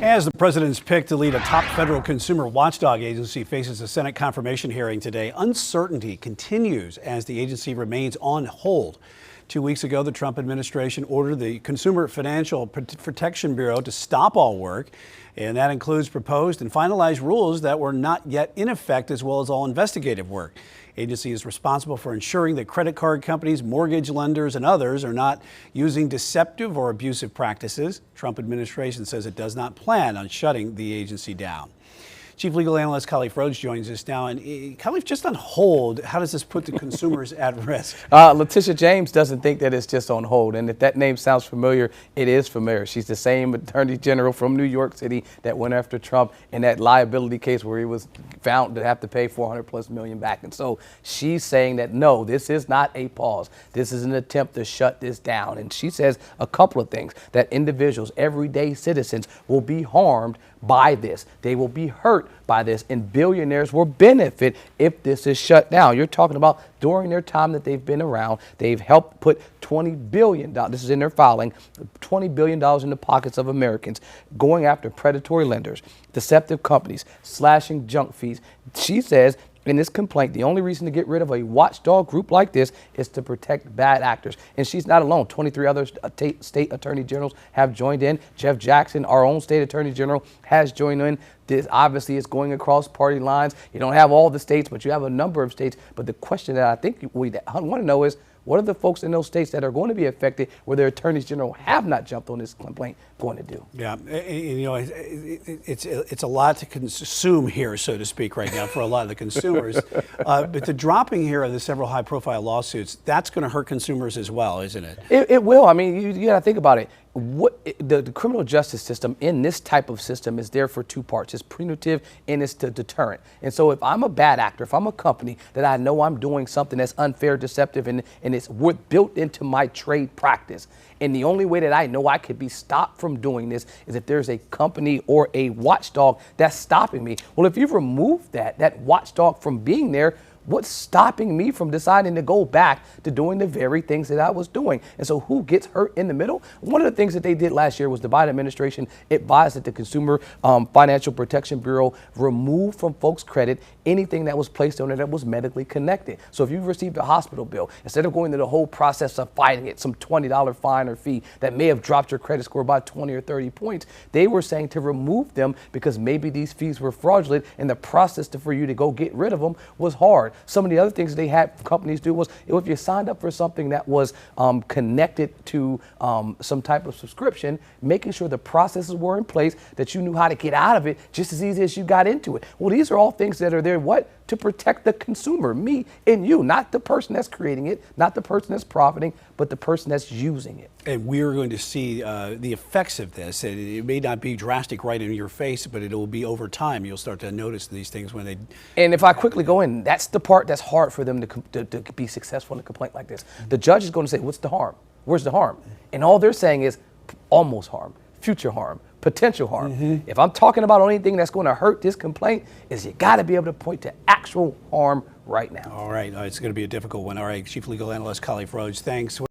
As the president's pick to lead a top federal consumer watchdog agency faces a Senate confirmation hearing today, uncertainty continues as the agency remains on hold. 2 weeks ago, the Trump administration ordered the Consumer Financial Protection Bureau to stop all work, and that includes proposed and finalized rules that were not yet in effect, as well as all investigative work. Agency is responsible for ensuring that credit card companies, mortgage lenders, and others are not using deceptive or abusive practices. Trump administration says it does not plan on shutting the agency down. Chief Legal Analyst Khalif Rhodes joins us now. And Khalif, just on hold, how does this put the consumers at risk? Letitia James doesn't think that it's just on hold. And if that name sounds familiar, it is familiar. She's the same attorney general from New York City that went after Trump in that liability case where he was found to have to pay $400+ million back. And so she's saying that, no, this is not a pause. This is an attempt to shut this down. And she says a couple of things, that individuals, everyday citizens, will be harmed by this. They will be hurt by this, and billionaires will benefit if this is shut down. You're talking about during their time that they've been around, they've helped put $20 billion, this is in their filing, $20 billion in the pockets of Americans, going after predatory lenders, deceptive companies, slashing junk fees. She says in this complaint, the only reason to get rid of a watchdog group like this is to protect bad actors. And she's not alone. 23 other state attorney generals have joined in. Jeff Jackson, our own state attorney general, has joined in. This obviously is going across party lines. You don't have all the states, but you have a number of states. But the question that I think we want to know is, what are the folks in those states that are going to be affected where their attorneys general have not jumped on this complaint going to do? Yeah, and, you know, it's a lot to consume here, so to speak, right now for a lot of the consumers. But the dropping here of the several high-profile lawsuits, that's going to hurt consumers as well, isn't it? It will. I mean, you got to think about it. The criminal justice system in this type of system is there for two parts. It's punitive and it's the deterrent. And so if I'm a bad actor, if I'm a company that I know I'm doing something that's unfair, deceptive, and it's built into my trade practice, and the only way that I know I could be stopped from doing this is if there's a company or a watchdog that's stopping me. Well, if you remove that watchdog from being there, what's stopping me from deciding to go back to doing the very things that I was doing? And so who gets hurt in the middle? One of the things that they did last year was the Biden administration advised that the Consumer Financial Protection Bureau remove from folks' credit anything that was placed on it that was medically connected. So if you've received a hospital bill, instead of going through the whole process of fighting it, some $20 fine or fee that may have dropped your credit score by 20 or 30 points, they were saying to remove them because maybe these fees were fraudulent and the process for you to go get rid of them was hard. Some of the other things they had companies do was, if you signed up for something that was connected to some type of subscription, making sure the processes were in place, that you knew how to get out of it just as easy as you got into it. Well, these are all things that are there, to protect the consumer, me and you, not the person that's creating it, not the person that's profiting, but the person that's using it. And we're going to see the effects of this. It may not be drastic right in your face, but it will be over time. You'll start to notice these things when they... And if I quickly go in, that's the part that's hard for them to be successful in a complaint like this. The judge is going to say, what's the harm? Where's the harm? And all they're saying is almost harm, future harm, potential harm. Mm-hmm. If I'm talking about anything that's going to hurt this complaint, is you got to be able to point to actual harm right now. All right. It's going to be a difficult one. All right. Chief Legal Analyst Khalif Rhodes, thanks.